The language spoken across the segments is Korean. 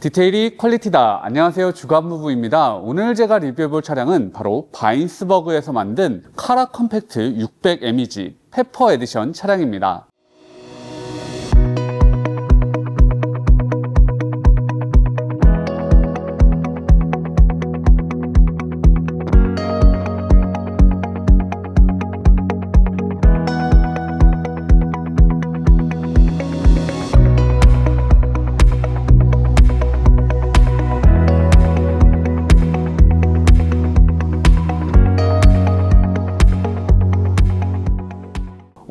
디테일이 퀄리티다. 안녕하세요, 주간부부입니다. 오늘 제가 리뷰해볼 차량은 바로 바인스버그에서 만든 카라 컴팩트 600 MEG 페퍼 에디션 차량입니다.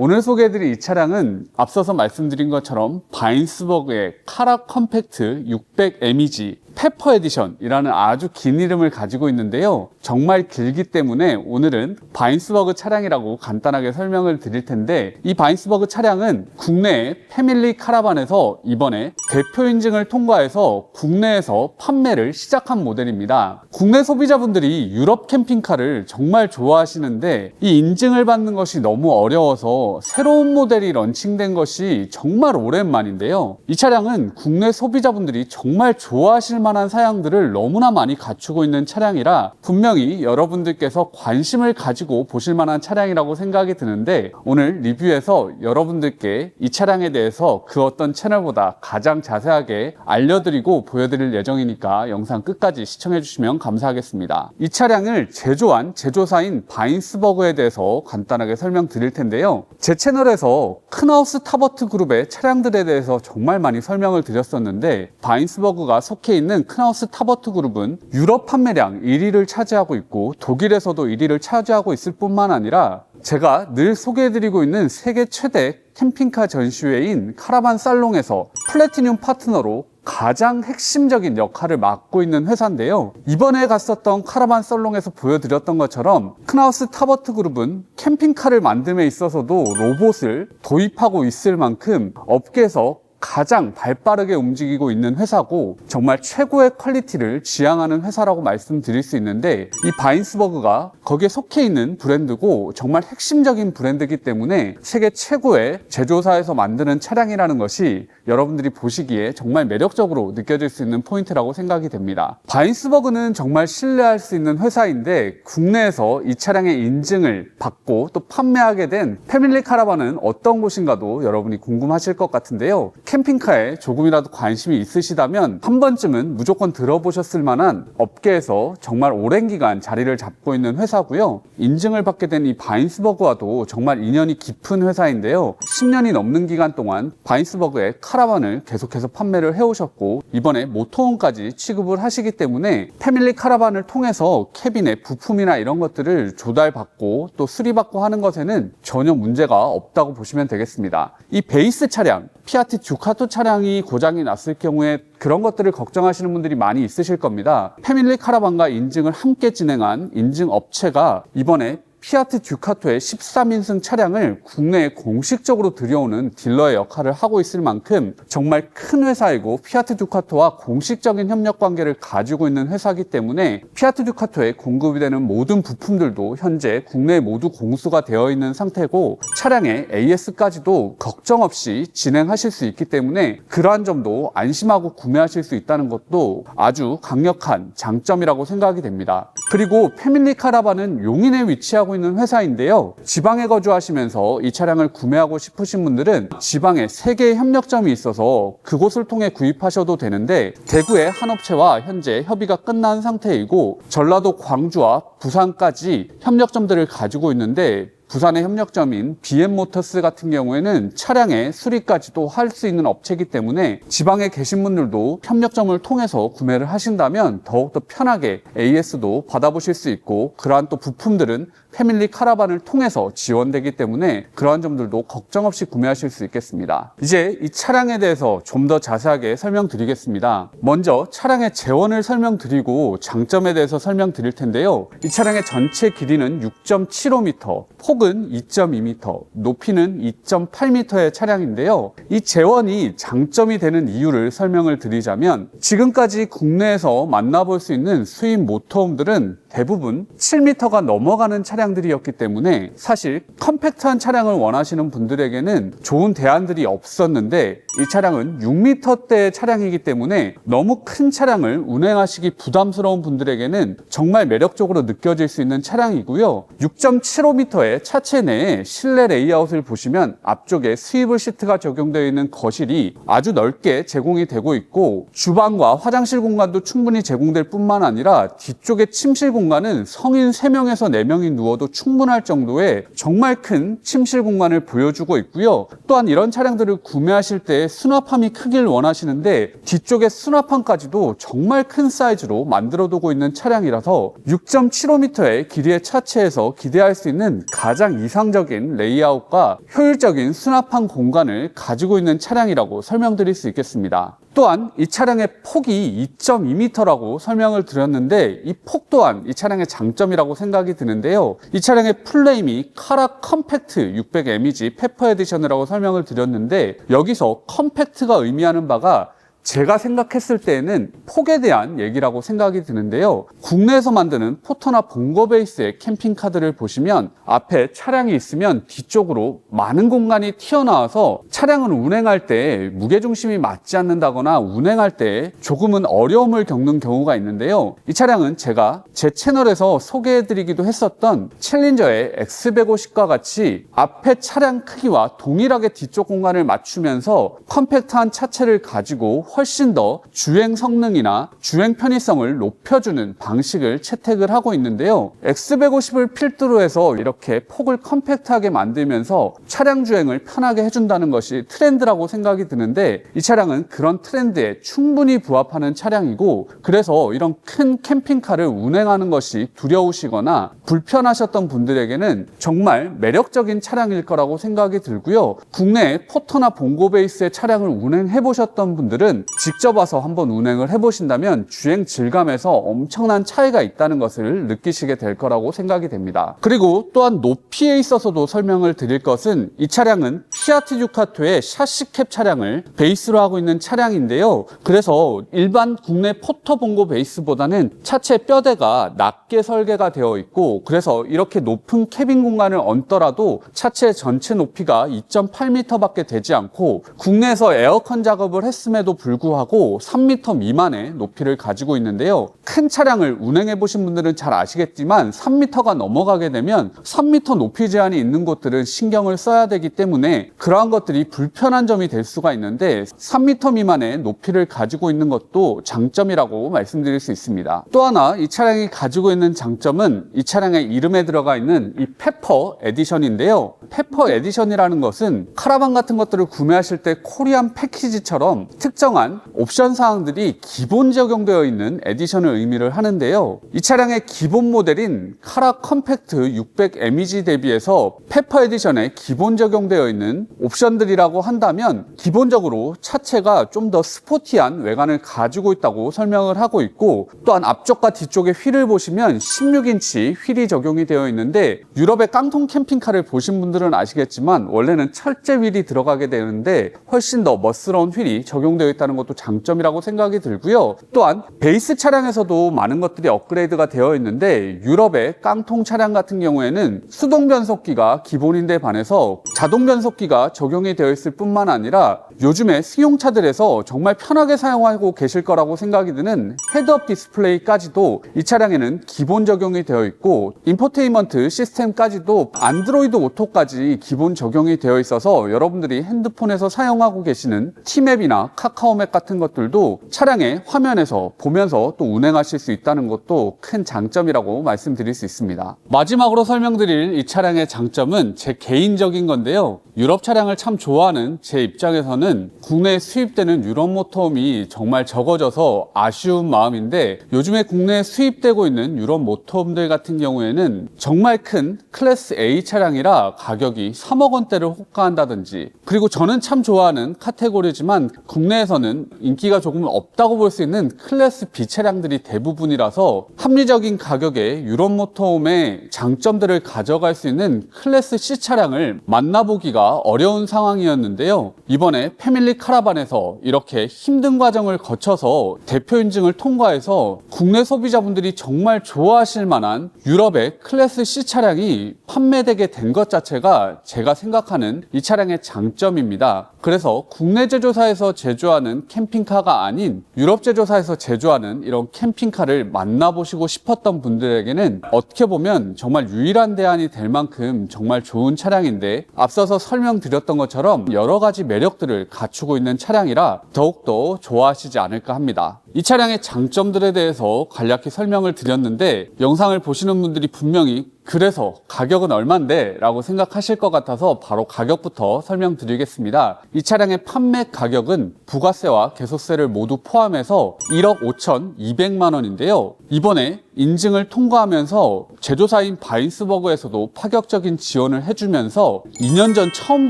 오늘 소개해드릴 이 차량은 앞서서 말씀드린 것처럼 바인스버그의 카라 컴팩트 600 MEG 페퍼 에디션이라는 아주 긴 이름을 가지고 있는데요. 정말 길기 때문에 오늘은 바인스버그 차량이라고 간단하게 설명을 드릴 텐데, 이 바인스버그 차량은 국내의 패밀리 카라반에서 이번에 대표 인증을 통과해서 국내에서 판매를 시작한 모델입니다. 국내 소비자분들이 유럽 캠핑카를 정말 좋아하시는데 이 인증을 받는 것이 너무 어려워서 새로운 모델이 런칭된 것이 정말 오랜만인데요. 이 차량은 국내 소비자분들이 정말 좋아하실 만한 사양들을 너무나 많이 갖추고 있는 차량이라 분명히 여러분들께서 관심을 가지고 보실 만한 차량이라고 생각이 드는데, 오늘 리뷰에서 여러분들께 이 차량에 대해서 그 어떤 채널보다 가장 자세하게 알려드리고 보여드릴 예정이니까 영상 끝까지 시청해 주시면 감사하겠습니다. 이 차량을 제조한 제조사인 바인스버그에 대해서 간단하게 설명드릴 텐데요. 제 채널에서 크나우스 타버트 그룹의 차량들에 대해서 정말 많이 설명을 드렸었는데, 바인스버그가 속해 있는 크나우스 타버트 그룹은 유럽 판매량 1위를 차지하고 있고 독일에서도 1위를 차지하고 있을 뿐만 아니라 제가 늘 소개해드리고 있는 세계 최대 캠핑카 전시회인 카라반 살롱에서 플래티늄 파트너로 가장 핵심적인 역할을 맡고 있는 회사인데요. 이번에 갔었던 카라반 살롱에서 보여드렸던 것처럼 크나우스 타버트 그룹은 캠핑카를 만듦에 있어서도 로봇을 도입하고 있을 만큼 업계에서 가장 발빠르게 움직이고 있는 회사고 정말 최고의 퀄리티를 지향하는 회사라고 말씀드릴 수 있는데, 이 바인스버그가 거기에 속해 있는 브랜드고 정말 핵심적인 브랜드이기 때문에 세계 최고의 제조사에서 만드는 차량이라는 것이 여러분들이 보시기에 정말 매력적으로 느껴질 수 있는 포인트라고 생각이 됩니다. 바인스버그는 정말 신뢰할 수 있는 회사인데, 국내에서 이 차량의 인증을 받고 또 판매하게 된 패밀리 카라반은 어떤 곳인가도 여러분이 궁금하실 것 같은데요. 캠핑카에 조금이라도 관심이 있으시다면 한 번쯤은 무조건 들어보셨을 만한 업계에서 정말 오랜 기간 자리를 잡고 있는 회사고요. 인증을 받게 된 이 바인스버그와도 정말 인연이 깊은 회사인데요. 10년이 넘는 기간 동안 바인스버그의 카라반을 계속해서 판매를 해오셨고 이번에 모터홈까지 취급을 하시기 때문에 패밀리 카라반을 통해서 캐빈의 부품이나 이런 것들을 조달받고 또 수리받고 하는 것에는 전혀 문제가 없다고 보시면 되겠습니다. 이 베이스 차량 피아트 듀카토 차량이 고장이 났을 경우에 그런 것들을 걱정하시는 분들이 많이 있으실 겁니다. 패밀리 카라반과 인증을 함께 진행한 인증 업체가 이번에 피아트 듀카토의 13인승 차량을 국내에 공식적으로 들여오는 딜러의 역할을 하고 있을 만큼 정말 큰 회사이고 피아트 듀카토와 공식적인 협력 관계를 가지고 있는 회사이기 때문에 피아트 듀카토에 공급이 되는 모든 부품들도 현재 국내에 모두 공수가 되어 있는 상태고 차량의 AS까지도 걱정 없이 진행하실 수 있기 때문에 그러한 점도 안심하고 구매하실 수 있다는 것도 아주 강력한 장점이라고 생각이 됩니다. 그리고 패밀리 카라반은 용인에 위치하고 있는 회사인데요. 지방에 거주하시면서 이 차량을 구매하고 싶으신 분들은 지방에 3개의 협력점이 있어서 그곳을 통해 구입하셔도 되는데, 대구의 한 업체와 현재 협의가 끝난 상태이고 전라도 광주와 부산까지 협력점들을 가지고 있는데, 부산의 협력점인 BM모터스 같은 경우에는 차량의 수리까지도 할 수 있는 업체이기 때문에 지방에 계신 분들도 협력점을 통해서 구매를 하신다면 더욱더 편하게 AS도 받아보실 수 있고, 그러한 또 부품들은 패밀리 카라반을 통해서 지원되기 때문에 그러한 점들도 걱정 없이 구매하실 수 있겠습니다. 이제 이 차량에 대해서 좀 더 자세하게 설명드리겠습니다. 먼저 차량의 재원을 설명드리고 장점에 대해서 설명드릴 텐데요. 이 차량의 전체 길이는 6.75m, 폭은 2.2m, 높이는 2.8m의 차량인데요. 이 재원이 장점이 되는 이유를 설명을 드리자면, 지금까지 국내에서 만나볼 수 있는 수입 모터홈들은 대부분 7m가 넘어가는 차량 차량들이었기 때문에 사실 컴팩트한 차량을 원하시는 분들에게는 좋은 대안들이 없었는데, 이 차량은 6m대의 차량이기 때문에 너무 큰 차량을 운행하시기 부담스러운 분들에게는 정말 매력적으로 느껴질 수 있는 차량이고요. 6.75m의 차체 내에 실내 레이아웃을 보시면 앞쪽에 스위블 시트가 적용되어 있는 거실이 아주 넓게 제공이 되고 있고, 주방과 화장실 공간도 충분히 제공될 뿐만 아니라 뒤쪽에 침실 공간은 성인 3명에서 4명이 누워도 충분할 정도의 정말 큰 침실 공간을 보여주고 있고요. 또한 이런 차량들을 구매하실 때 수납함이 크길 원하시는데, 뒤쪽에 수납함까지도 정말 큰 사이즈로 만들어 두고 있는 차량이라서 6.75m의 길이의 차체에서 기대할 수 있는 가장 이상적인 레이아웃과 효율적인 수납함 공간을 가지고 있는 차량이라고 설명드릴 수 있겠습니다. 또한 이 차량의 폭이 2.2m라고 설명을 드렸는데, 이 폭 또한 이 차량의 장점이라고 생각이 드는데요. 이 차량의 풀네임이 카라 컴팩트 600 MEG 페퍼 에디션이라고 설명을 드렸는데, 여기서 컴팩트가 의미하는 바가 제가 생각했을 때에는 폭에 대한 얘기라고 생각이 드는데요. 국내에서 만드는 포터나 봉고 베이스의 캠핑카들을 보시면 앞에 차량이 있으면 뒤쪽으로 많은 공간이 튀어나와서 차량을 운행할 때 무게중심이 맞지 않는다거나 운행할 때 조금은 어려움을 겪는 경우가 있는데요. 이 차량은 제가 제 채널에서 소개해드리기도 했었던 챌린저의 X150과 같이 앞에 차량 크기와 동일하게 뒤쪽 공간을 맞추면서 컴팩트한 차체를 가지고 훨씬 더 주행 성능이나 주행 편의성을 높여주는 방식을 채택을 하고 있는데요. X150을 필두로 해서 이렇게 폭을 컴팩트하게 만들면서 차량 주행을 편하게 해준다는 것이 트렌드라고 생각이 드는데, 이 차량은 그런 트렌드에 충분히 부합하는 차량이고, 그래서 이런 큰 캠핑카를 운행하는 것이 두려우시거나 불편하셨던 분들에게는 정말 매력적인 차량일 거라고 생각이 들고요. 국내에 포터나 봉고 베이스의 차량을 운행해 보셨던 분들은 직접 와서 한번 운행을 해보신다면 주행 질감에서 엄청난 차이가 있다는 것을 느끼시게 될 거라고 생각이 됩니다. 그리고 또한 높이에 있어서도 설명을 드릴 것은, 이 차량은 피아트 듀카토의 샤시캡 차량을 베이스로 하고 있는 차량인데요. 그래서 일반 국내 포터 봉고 베이스보다는 차체 뼈대가 낮게 설계가 되어 있고, 그래서 이렇게 높은 캐빈 공간을 얹더라도 차체 전체 높이가 2.8m 밖에 되지 않고, 국내에서 에어컨 작업을 했음에도 불구하고 3m 미만의 높이를 가지고 있는데요. 큰 차량을 운행해 보신 분들은 잘 아시겠지만 3m가 넘어가게 되면 3m 높이 제한이 있는 곳들은 신경을 써야 되기 때문에 그러한 것들이 불편한 점이 될 수가 있는데, 3m 미만의 높이를 가지고 있는 것도 장점이라고 말씀드릴 수 있습니다. 또 하나 이 차량이 가지고 있는 장점은 이 차량의 이름에 들어가 있는 이 페퍼 에디션인데요. 페퍼 에디션이라는 것은 카라반 같은 것들을 구매하실 때 코리안 패키지처럼 특정한 옵션 사항들이 기본 적용되어 있는 에디션을 의미를 하는데요. 이 차량의 기본 모델인 카라 컴팩트 600 MEG 대비해서 페퍼 에디션에 기본 적용되어 있는 옵션들이라고 한다면, 기본적으로 차체가 좀 더 스포티한 외관을 가지고 있다고 설명을 하고 있고, 또한 앞쪽과 뒤쪽의 휠을 보시면 16인치 휠이 적용이 되어 있는데, 유럽의 깡통 캠핑카를 보신 분들은 아시겠지만 원래는 철제 휠이 들어가게 되는데 훨씬 더 멋스러운 휠이 적용되어 있다는 것도 장점이라고 생각이 들고요. 또한 베이스 차량에서도 많은 것들이 업그레이드가 되어 있는데, 유럽의 깡통 차량 같은 경우에는 수동 변속기가 기본인데 반해서 자동 변속기가 적용이 되어 있을 뿐만 아니라, 요즘에 승용차들에서 정말 편하게 사용하고 계실 거라고 생각이 드는 헤드업 디스플레이까지도 이 차량에는 기본 적용이 되어 있고, 인포테인먼트 시스템까지도 안드로이드 오토까지 기본 적용이 되어 있어서 여러분들이 핸드폰에서 사용하고 계시는 티맵이나 카카오맵 같은 것들도 차량의 화면에서 보면서 또 운행하실 수 있다는 것도 큰 장점이라고 말씀드릴 수 있습니다. 마지막으로 설명드릴 이 차량의 장점은 제 개인적인 건데요. 유럽 차량을 참 좋아하는 제 입장에서는 국내에 수입되는 유럽 모터홈이 정말 적어져서 아쉬운 마음인데, 요즘에 국내에 수입되고 있는 유럽 모터홈들 같은 경우에는 정말 큰 클래스 A 차량이라 가격이 3억 원대를 호가한다든지, 그리고 저는 참 좋아하는 카테고리지만 국내에서는 인기가 조금 없다고 볼 수 있는 클래스 B 차량들이 대부분이라서 합리적인 가격에 유럽 모터홈의 장점들을 가져갈 수 있는 클래스 C 차량을 만나보기가 어려운 상황이었는데요. 이번에 패밀리 카라반에서 이렇게 힘든 과정을 거쳐서 대표 인증을 통과해서 국내 소비자분들이 정말 좋아하실 만한 유럽의 클래스 C 차량이 판매되게 된 것 자체가 제가 생각하는 이 차량의 장점입니다. 그래서 국내 제조사에서 제조하는 캠핑카가 아닌 유럽 제조사에서 제조하는 이런 캠핑카를 만나보시고 싶었던 분들에게는 어떻게 보면 정말 유일한 대안이 될 만큼 정말 좋은 차량인데, 앞서서 설명드렸던 것처럼 여러 가지 매력들을 갖추고 있는 차량이라 더욱더 좋아하시지 않을까 합니다. 이 차량의 장점들에 대해서 간략히 설명을 드렸는데, 영상을 보시는 분들이 분명히 그래서 가격은 얼만데? 라고 생각하실 것 같아서 바로 가격부터 설명드리겠습니다. 이 차량의 판매 가격은 부가세와 개소세를 모두 포함해서 1억 5,200만 원인데요. 이번에 인증을 통과하면서 제조사인 바인스버그에서도 파격적인 지원을 해주면서 2년 전 처음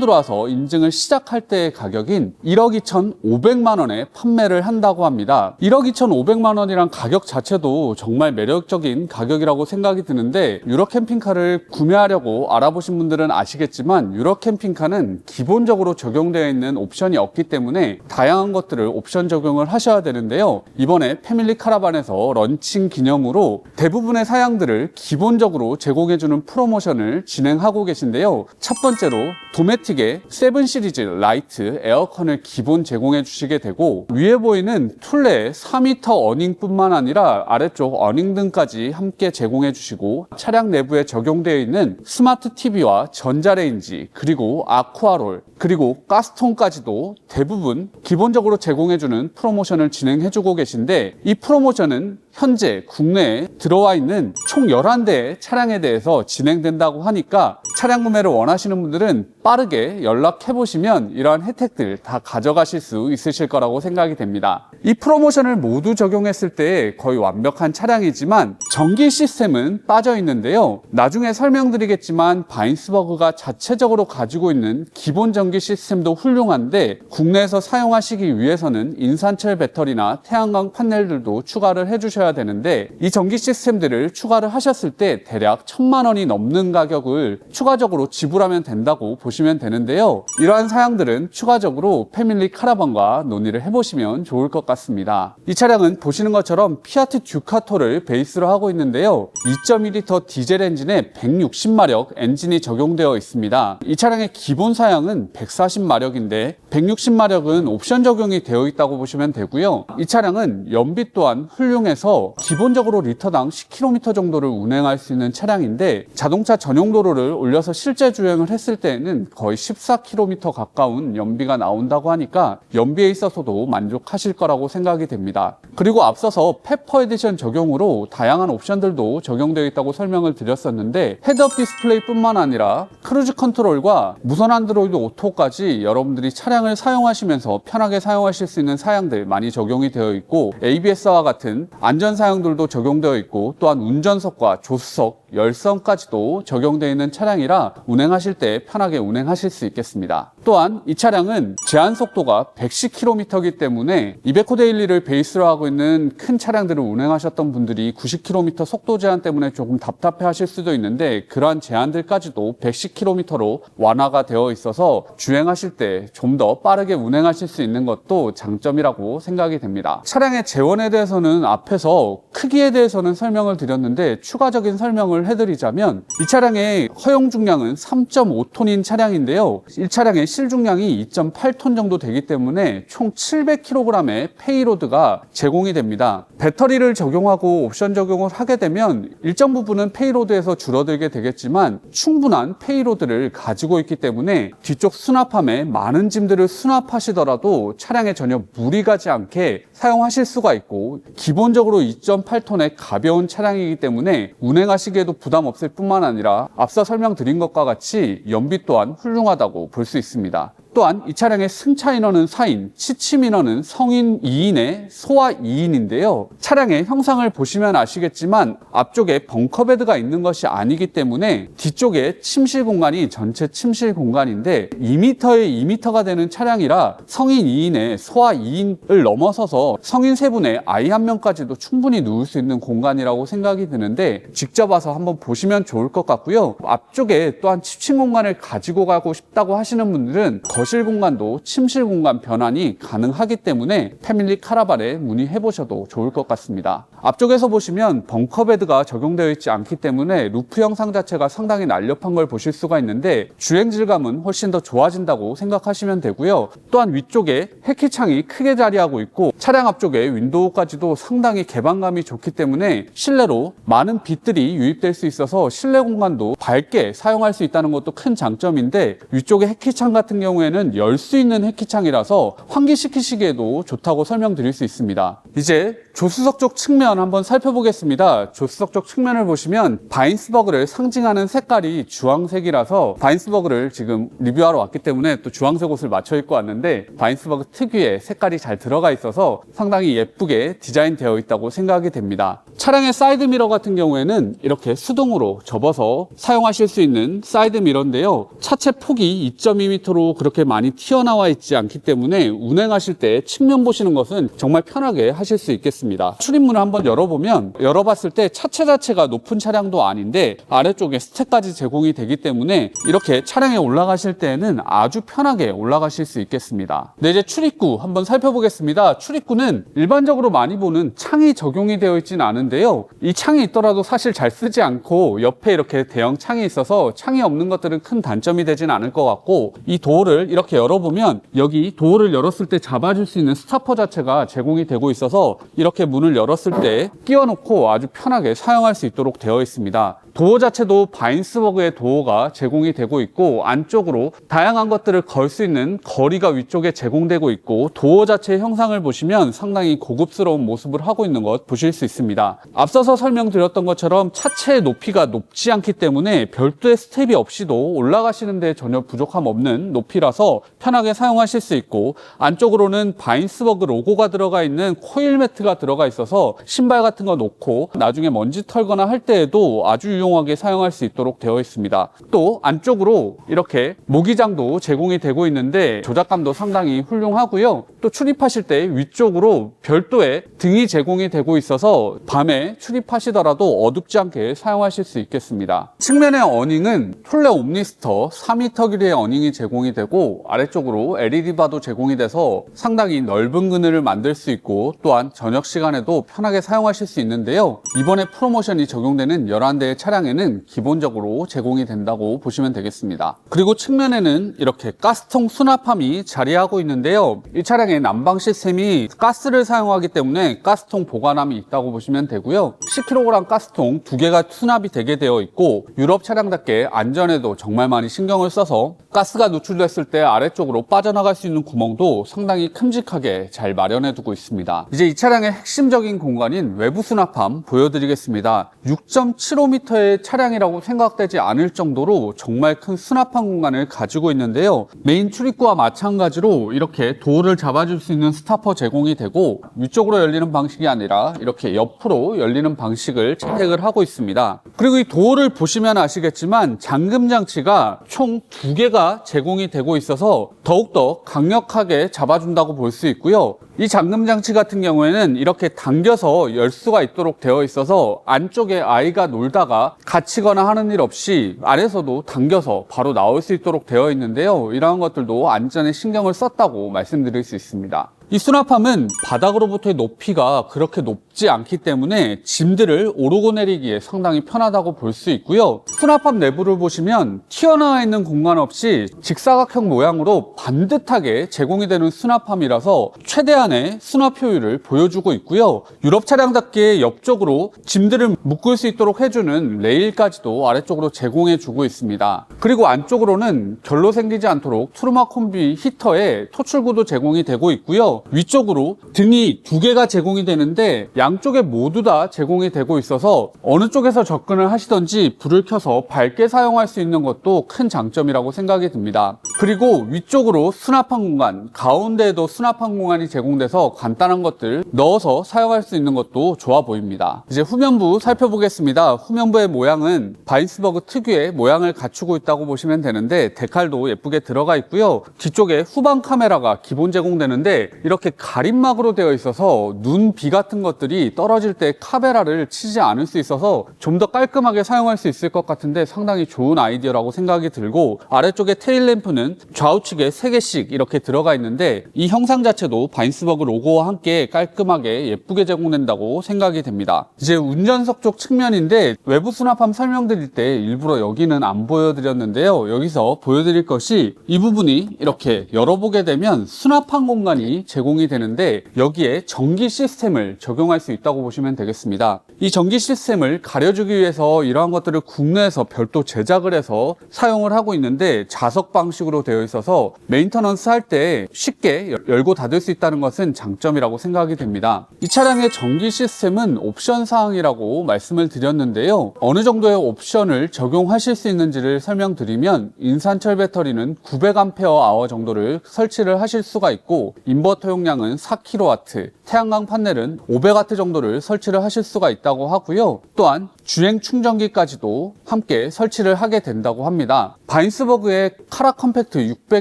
들어와서 인증을 시작할 때의 가격인 1억 2,500만 원에 판매를 한다고 합니다. 1억 2,500만 원이란 가격 자체도 정말 매력적인 가격이라고 생각이 드는데, 유럽 캠핑카를 구매하려고 알아보신 분들은 아시겠지만 유럽 캠핑카는 기본적으로 적용되어 있는 옵션이 없기 때문에 다양한 것들을 옵션 적용을 하셔야 되는데요. 이번에 패밀리 카라반에서 런칭 기념으로 대부분의 사양들을 기본적으로 제공해주는 프로모션을 진행하고 계신데요. 첫 번째로 도메틱의 7 시리즈 라이트 에어컨을 기본 제공해 주시게 되고, 위에 보이는 툴레의 4m 어닝뿐만 아니라 아래쪽 어닝 등까지 함께 제공해 주시고, 차량 내부에 적용되어 있는 스마트 TV와 전자레인지, 그리고 아쿠아롤, 그리고 가스통까지도 대부분 기본적으로 제공해주는 프로모션을 진행해주고 계신데, 이 프로모션은 현재 국내에 들어와 있는 총 11대의 차량에 대해서 진행된다고 하니까 차량 구매를 원하시는 분들은 빠르게 연락해보시면 이러한 혜택들 다 가져가실 수 있으실 거라고 생각이 됩니다. 이 프로모션을 모두 적용했을 때 거의 완벽한 차량이지만 전기 시스템은 빠져 있는데요. 나중에 설명드리겠지만 바인스버그가 자체적으로 가지고 있는 기본 전기 시스템도 훌륭한데, 국내에서 사용하시기 위해서는 인산철 배터리나 태양광 패널들도 추가를 해주셔야 되는데, 이 전기 시스템들을 추가를 하셨을 때 대략 1,000만 원이 넘는 가격을 추가적으로 지불하면 된다고 보시면 되는데요. 이러한 사양들은 추가적으로 패밀리 카라반과 논의를 해보시면 좋을 것 같습니다. 이 차량은 보시는 것처럼 피아트 듀카토를 베이스로 하고 있는데요. 2.2L 디젤 엔진에 160마력 엔진이 적용되어 있습니다. 이 차량의 기본 사양은 140마력인데 160마력은 옵션 적용이 되어 있다고 보시면 되고요. 이 차량은 연비 또한 훌륭해서 기본적으로 리터당 10km 정도를 운행할 수 있는 차량인데, 자동차 전용 도로를 올려서 실제 주행을 했을 때에는 거의 14km 가까운 연비가 나온다고 하니까 연비에 있어서도 만족하실 거라고 생각이 됩니다. 그리고 앞서서 페퍼 에디션 적용으로 다양한 옵션들도 적용되어 있다고 설명을 드렸었는데, 헤드업 디스플레이 뿐만 아니라 크루즈 컨트롤과 무선 안드로이드 오토까지 여러분들이 차량을 사용하시면서 편하게 사용하실 수 있는 사양들 많이 적용이 되어 있고, ABS와 같은 안전 사양들도 적용되어 있고, 또한 운전석과 조수석, 열선까지도 적용되어 있는 차량이라 운행하실 때 편하게 운행하실 수 있겠습니다. 또한 이 차량은 제한 속도가 110km이기 때문에 이베코 데일리를 베이스로 하고 있는 큰 차량들을 운행하셨던 분들이 90km 속도 제한 때문에 조금 답답해 하실 수도 있는데, 그러한 제한들까지도 110km로 완화가 되어 있어서 주행하실 때 좀 더 빠르게 운행하실 수 있는 것도 장점이라고 생각이 됩니다. 차량의 재원에 대해서는 앞에서 크기에 대해서는 설명을 드렸는데, 추가적인 설명을 해드리자면 이 차량의 허용 중량은 3.5톤인 차량인데요. 이 차량의 실중량이 2.8톤 정도 되기 때문에 총 700kg의 페이로드가 제공이 됩니다. 배터리를 적용하고 옵션 적용을 하게 되면 일정 부분은 페이로드에서 줄어들게 되겠지만 충분한 페이로드를 가지고 있기 때문에 뒤쪽 수납함에 많은 짐들을 수납하시더라도 차량에 전혀 무리 가지 않게 사용하실 수가 있고, 기본적으로 2.8톤의 가벼운 차량이기 때문에 운행하시기에도 부담 없을 뿐만 아니라 앞서 설명드린 것과 같이 연비 또한 훌륭하다고 볼 수 있습니다. 또한 이 차량의 승차 인원은 4인, 취침 인원은 성인 2인에 소아 2인인데요. 차량의 형상을 보시면 아시겠지만 앞쪽에 벙커베드가 있는 것이 아니기 때문에 뒤쪽에 침실 공간이 전체 침실 공간인데 2m에 2m가 되는 차량이라 성인 2인에 소아 2인을 넘어서서 성인 3분에 아이 1명까지도 충분히 누울 수 있는 공간이라고 생각이 드는데, 직접 와서 한번 보시면 좋을 것 같고요. 앞쪽에 또한 취침 공간을 가지고 가고 싶다고 하시는 분들은 거실 공간도 침실 공간 변환이 가능하기 때문에 패밀리 카라반에 문의해 보셔도 좋을 것 같습니다. 앞쪽에서 보시면 벙커베드가 적용되어 있지 않기 때문에 루프 형상 자체가 상당히 날렵한 걸 보실 수가 있는데 주행 질감은 훨씬 더 좋아진다고 생각하시면 되고요. 또한 위쪽에 해키창이 크게 자리하고 있고 차량 앞쪽에 윈도우까지도 상당히 개방감이 좋기 때문에 실내로 많은 빛들이 유입될 수 있어서 실내 공간도 밝게 사용할 수 있다는 것도 큰 장점인데 위쪽에 해키창 같은 경우에는 열 수 있는 해키창이라서 환기시키시기에도 좋다고 설명드릴 수 있습니다. 이제 조수석 쪽 측면 한번 살펴보겠습니다. 조수석 쪽 측면을 보시면 바인스버그를 상징하는 색깔이 주황색이라서 바인스버그를 지금 리뷰하러 왔기 때문에 또 주황색 옷을 맞춰 입고 왔는데 바인스버그 특유의 색깔이 잘 들어가 있어서 상당히 예쁘게 디자인되어 있다고 생각이 됩니다. 차량의 사이드 미러 같은 경우에는 이렇게 수동으로 접어서 사용하실 수 있는 사이드 미러인데요. 차체 폭이 2.2m로 그렇게 많이 튀어나와 있지 않기 때문에 운행하실 때 측면 보시는 것은 정말 편하게 하실 수 있겠습니다. 출입문을 한번 열어보면 열어봤을 때 차체 자체가 높은 차량도 아닌데 아래쪽에 스텝까지 제공이 되기 때문에 이렇게 차량에 올라가실 때에는 아주 편하게 올라가실 수 있겠습니다. 네, 이제 출입구 한번 살펴보겠습니다. 출입구는 일반적으로 많이 보는 창이 적용이 되어 있지는 않은데요. 이 창이 있더라도 사실 잘 쓰지 않고 옆에 이렇게 대형 창이 있어서 창이 없는 것들은 큰 단점이 되진 않을 것 같고 이 도어를 이렇게 열어보면 여기 도어를 열었을 때 잡아줄 수 있는 스타퍼 자체가 제공이 되고 있어서 이렇게 문을 열었을 때 끼워놓고 아주 편하게 사용할 수 있도록 되어 있습니다. 도어 자체도 바인스버그의 도어가 제공이 되고 있고 안쪽으로 다양한 것들을 걸 수 있는 거리가 위쪽에 제공되고 있고 도어 자체의 형상을 보시면 상당히 고급스러운 모습을 하고 있는 것 보실 수 있습니다. 앞서서 설명드렸던 것처럼 차체의 높이가 높지 않기 때문에 별도의 스텝이 없이도 올라가시는 데 전혀 부족함 없는 높이라서 편하게 사용하실 수 있고 안쪽으로는 바인스버그 로고가 들어가 있는 코일 매트가 들어가 있어서 신발 같은 거 놓고 나중에 먼지 털거나 할 때에도 아주 유용하게 사용할 수 있도록 되어 있습니다. 또 안쪽으로 이렇게 모기장도 제공이 되고 있는데 조작감도 상당히 훌륭하고요. 또 출입하실 때 위쪽으로 별도의 등이 제공이 되고 있어서 밤에 출입하시더라도 어둡지 않게 사용하실 수 있겠습니다. 측면의 어닝은 톨레 옴니스터 4m 길이의 어닝이 제공이 되고 아래쪽으로 LED 바도 제공이 돼서 상당히 넓은 그늘을 만들 수 있고 또한 저녁 시간에도 편하게 사용하실 수 있는데요. 이번에 프로모션이 적용되는 11대의 차량에는 기본적으로 제공이 된다고 보시면 되겠습니다. 그리고 측면에는 이렇게 가스통 수납함이 자리하고 있는데요. 이 차량의 난방 시스템이 가스를 사용하기 때문에 가스통 보관함이 있다고 보시면 되고요. 10kg 가스통 2개가 수납이 되게 되어 있고 유럽 차량답게 안전에도 정말 많이 신경을 써서 가스가 노출됐을 때 아래쪽으로 빠져나갈 수 있는 구멍도 상당히 큼직하게 잘 마련해 두고 있습니다. 이제 이 차량의 핵심적인 공간인 외부 수납함 보여드리겠습니다. 6.75m의 차량이라고 생각되지 않을 정도로 정말 큰 수납함 공간을 가지고 있는데요. 메인 출입구와 마찬가지로 이렇게 도어를 잡아줄 수 있는 스타퍼 제공이 되고 위쪽으로 열리는 방식이 아니라 이렇게 옆으로 열리는 방식을 채택을 하고 있습니다. 그리고 이 도어를 보시면 아시겠지만 잠금 장치가 총 2개가 제공이 되고 있어서 더욱더 강력하게 잡아준다고 볼 수 있고요. 이 잠금 장치 같은 경우에는 이렇게 당겨서 열 수가 있도록 되어 있어서 안쪽에 아이가 놀다가 갇히거나 하는 일 없이 안에서도 당겨서 바로 나올 수 있도록 되어 있는데요. 이러한 것들도 안전에 신경을 썼다고 말씀드릴 수 있습니다. 이 수납함은 바닥으로부터의 높이가 그렇게 높지 않기 때문에 짐들을 오르고 내리기에 상당히 편하다고 볼 수 있고요. 수납함 내부를 보시면 튀어나와 있는 공간 없이 직사각형 모양으로 반듯하게 제공이 되는 수납함이라서 최대한의 수납 효율을 보여주고 있고요. 유럽 차량답게 옆쪽으로 짐들을 묶을 수 있도록 해주는 레일까지도 아래쪽으로 제공해주고 있습니다. 그리고 안쪽으로는 결로 생기지 않도록 투르마 콤비 히터에 토출구도 제공이 되고 있고요. 위쪽으로 등이 2개가 제공이 되는데 양쪽에 모두 다 제공이 되고 있어서 어느 쪽에서 접근을 하시던지 불을 켜서 밝게 사용할 수 있는 것도 큰 장점이라고 생각이 듭니다. 그리고 위쪽으로 수납함 공간, 가운데에도 수납함 공간이 제공돼서 간단한 것들 넣어서 사용할 수 있는 것도 좋아 보입니다. 이제 후면부 살펴보겠습니다. 후면부의 모양은 바인스버그 특유의 모양을 갖추고 있다고 보시면 되는데 데칼도 예쁘게 들어가 있고요. 뒤쪽에 후방 카메라가 기본 제공되는데 이렇게 가림막으로 되어 있어서 눈, 비 같은 것들이 떨어질 때 카메라를 치지 않을 수 있어서 좀 더 깔끔하게 사용할 수 있을 것 같은데 상당히 좋은 아이디어라고 생각이 들고, 아래쪽에 테일 램프는 좌우측에 3개씩 이렇게 들어가 있는데 이 형상 자체도 바인스버그 로고와 함께 깔끔하게 예쁘게 제공된다고 생각이 됩니다. 이제 운전석 쪽 측면인데 외부 수납함 설명드릴 때 일부러 여기는 안 보여드렸는데요. 여기서 보여드릴 것이 이 부분이 이렇게 열어보게 되면 수납함 공간이 제공이 되는데 여기에 전기 시스템을 적용할 수 있다고 보시면 되겠습니다. 이 전기 시스템을 가려주기 위해서 이러한 것들을 국내에서 별도 제작을 해서 사용을 하고 있는데 자석 방식으로 되어 있어서 메인터넌스 할 때 쉽게 열고 닫을 수 있다는 것은 장점이라고 생각이 됩니다. 이 차량의 전기 시스템은 옵션 사항이라고 말씀을 드렸는데요. 어느 정도의 옵션을 적용하실 수 있는지를 설명드리면 인산철 배터리는 900Ah 정도를 설치를 하실 수가 있고 인버터 용량은 4kW, 태양광 판넬은 500W 정도를 설치를 하실 수가 있다고 하고요. 또한 주행 충전기까지도 함께 설치를 하게 된다고 합니다. 바인스버그의 카라 컴팩트 600